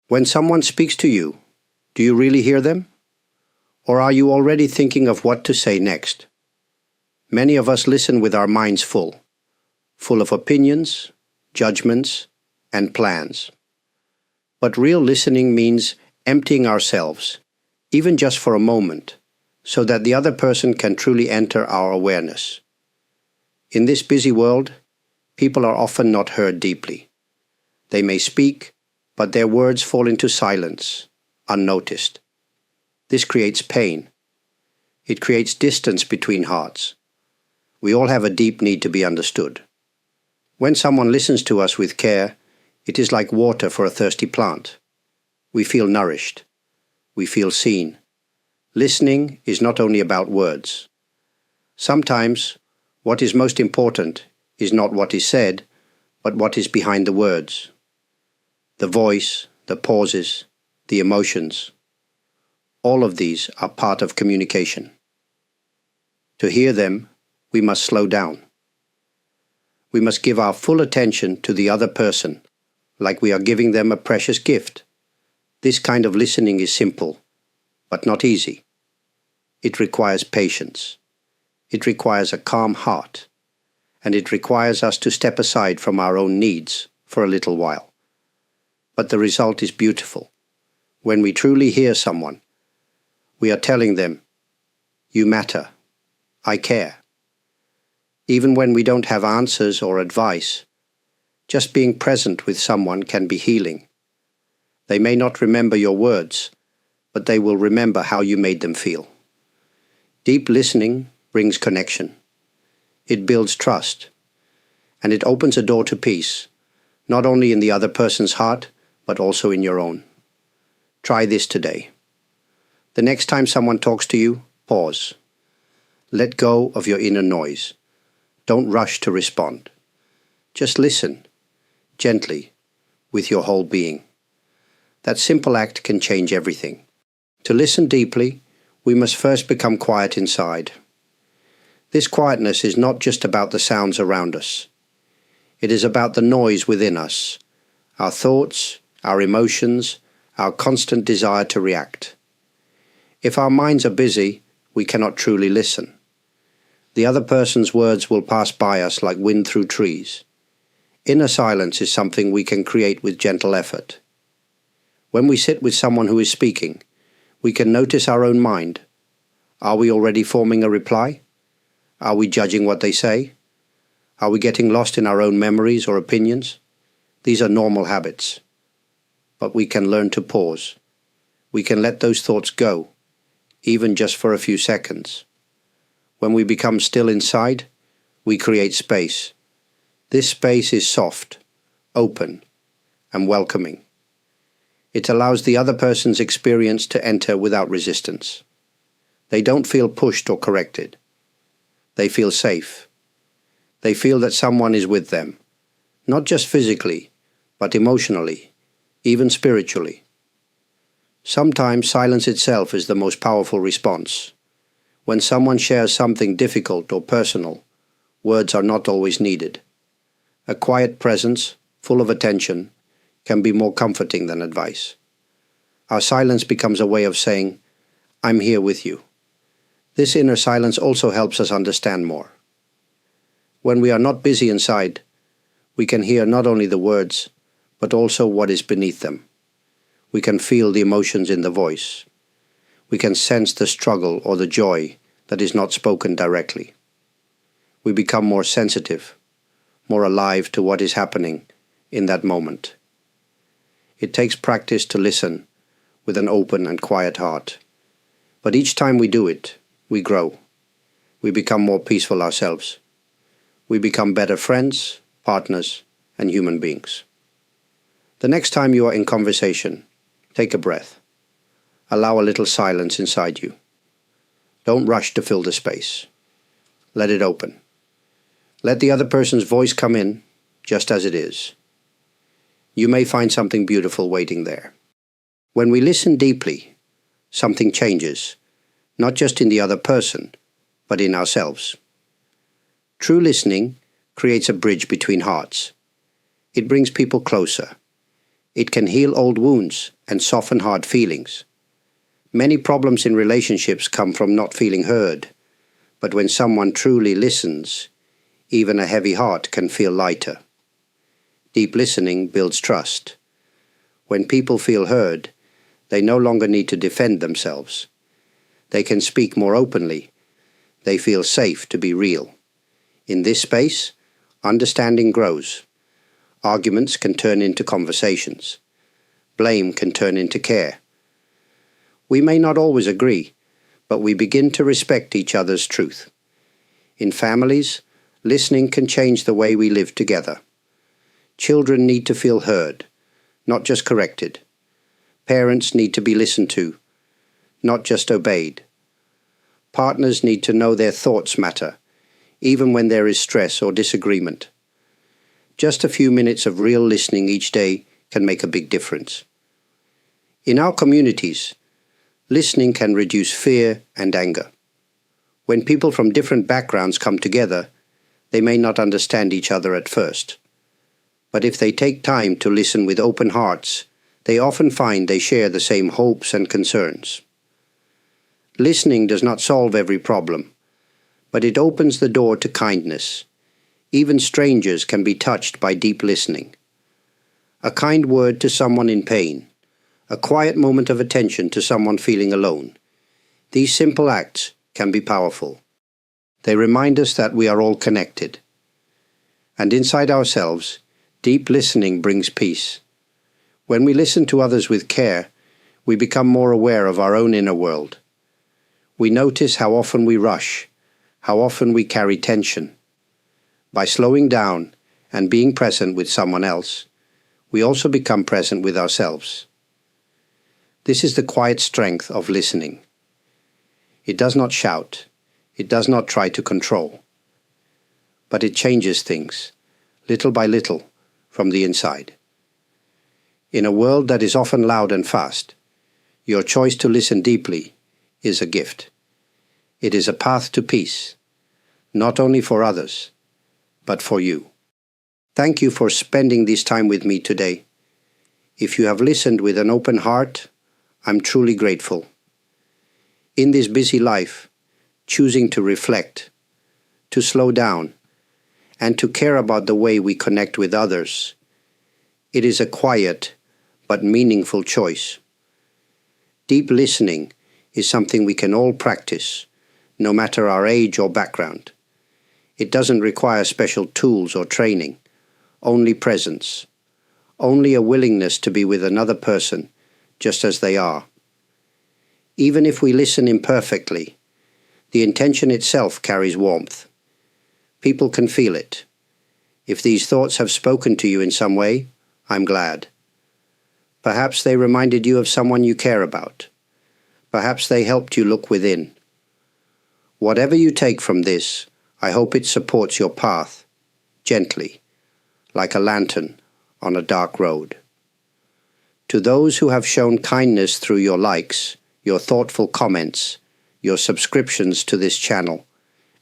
When someone speaks to you, do you really hear them? Or are you already thinking of what to say next? Many of us listen with our minds full of opinions, judgments, and plans. But real listening means emptying ourselves, even just for a moment, so that the other person can truly enter our awareness. In this busy world, people are often not heard deeply. They may speak, but their words fall into silence, unnoticed. This creates pain. It creates distance between hearts. We all have a deep need to be understood. When someone listens to us with care, it is like water for a thirsty plant. We feel nourished. We feel seen. Listening is not only about words. Sometimes, what is most important is not what is said, but what is behind the words. The voice, the pauses, the emotions. All of these are part of communication. To hear them, we must slow down. We must give our full attention to the other person, like we are giving them a precious gift. This kind of listening is simple, but not easy. It requires patience. It requires a calm heart. And it requires us to step aside from our own needs for a little while. But the result is beautiful. When we truly hear someone, we are telling them, "You matter. I care." Even when we don't have answers or advice, just being present with someone can be healing. They may not remember your words, but they will remember how you made them feel. Deep listening brings connection. It builds trust, and it opens a door to peace, not only in the other person's heart, but also in your own. Try this today. The next time someone talks to you, pause. Let go of your inner noise. Don't rush to respond. Just listen, gently, with your whole being. That simple act can change everything. To listen deeply, we must first become quiet inside. This quietness is not just about the sounds around us. It is about the noise within us, our thoughts, our emotions, our constant desire to react. If our minds are busy, we cannot truly listen. The other person's words will pass by us like wind through trees. Inner silence is something we can create with gentle effort. When we sit with someone who is speaking, we can notice our own mind. Are we already forming a reply? Are we judging what they say? Are we getting lost in our own memories or opinions? These are normal habits. But we can learn to pause. We can let those thoughts go, even just for a few seconds. When we become still inside, we create space. This space is soft, open, and welcoming. It allows the other person's experience to enter without resistance. They don't feel pushed or corrected. They feel safe. They feel that someone is with them, not just physically, but emotionally, even spiritually. Sometimes silence itself is the most powerful response. When someone shares something difficult or personal, words are not always needed. A quiet presence, full of attention, can be more comforting than advice. Our silence becomes a way of saying, "I'm here with you." This inner silence also helps us understand more. When we are not busy inside, we can hear not only the words, but also what is beneath them. We can feel the emotions in the voice. We can sense the struggle or the joy that is not spoken directly. We become more sensitive, more alive to what is happening in that moment. It takes practice to listen with an open and quiet heart. But each time we do it, we grow. We become more peaceful ourselves. We become better friends, partners, and human beings. The next time you are in conversation, take a breath. Allow a little silence inside you. Don't rush to fill the space. Let it open. Let the other person's voice come in, just as it is. You may find something beautiful waiting there. When we listen deeply, something changes, not just in the other person, but in ourselves. True listening creates a bridge between hearts. It brings people closer. It can heal old wounds and soften hard feelings. Many problems in relationships come from not feeling heard, but when someone truly listens, even a heavy heart can feel lighter. Deep listening builds trust. When people feel heard, they no longer need to defend themselves. They can speak more openly. They feel safe to be real. In this space, understanding grows. Arguments can turn into conversations. Blame can turn into care. We may not always agree, but we begin to respect each other's truth. In families, listening can change the way we live together. Children need to feel heard, not just corrected. Parents need to be listened to, not just obeyed. Partners need to know their thoughts matter, even when there is stress or disagreement. Just a few minutes of real listening each day can make a big difference. In our communities, listening can reduce fear and anger. When people from different backgrounds come together, they may not understand each other at first. But if they take time to listen with open hearts, they often find they share the same hopes and concerns. Listening does not solve every problem, but it opens the door to kindness. Even strangers can be touched by deep listening. A kind word to someone in pain, a quiet moment of attention to someone feeling alone. These simple acts can be powerful. They remind us that we are all connected. And inside ourselves, deep listening brings peace. When we listen to others with care, we become more aware of our own inner world. We notice how often we rush, how often we carry tension. By slowing down and being present with someone else, we also become present with ourselves. This is the quiet strength of listening. It does not shout, it does not try to control, but it changes things, little by little, from the inside. In a world that is often loud and fast, your choice to listen deeply is a gift. It is a path to peace, not only for others, but for you. Thank you for spending this time with me today. If you have listened with an open heart, I'm truly grateful. In this busy life, choosing to reflect, to slow down, and to care about the way we connect with others, it is a quiet but meaningful choice. Deep listening is something we can all practice, no matter our age or background. It doesn't require special tools or training, only presence, only a willingness to be with another person just as they are. Even if we listen imperfectly, the intention itself carries warmth. People can feel it. If these thoughts have spoken to you in some way, I'm glad. Perhaps they reminded you of someone you care about. Perhaps they helped you look within. Whatever you take from this, I hope it supports your path, gently, like a lantern on a dark road. To those who have shown kindness through your likes, your thoughtful comments, your subscriptions to this channel,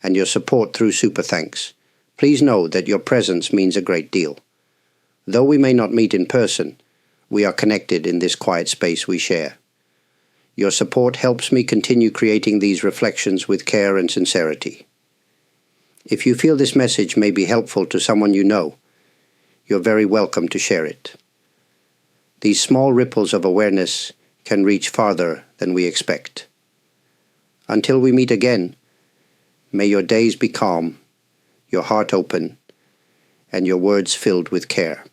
and your support through super thanks, please know that your presence means a great deal. Though we may not meet in person, we are connected in this quiet space we share. Your support helps me continue creating these reflections with care and sincerity. If you feel this message may be helpful to someone you know, you're very welcome to share it. These small ripples of awareness can reach farther than we expect. Until we meet again, may your days be calm, your heart open, and your words filled with care.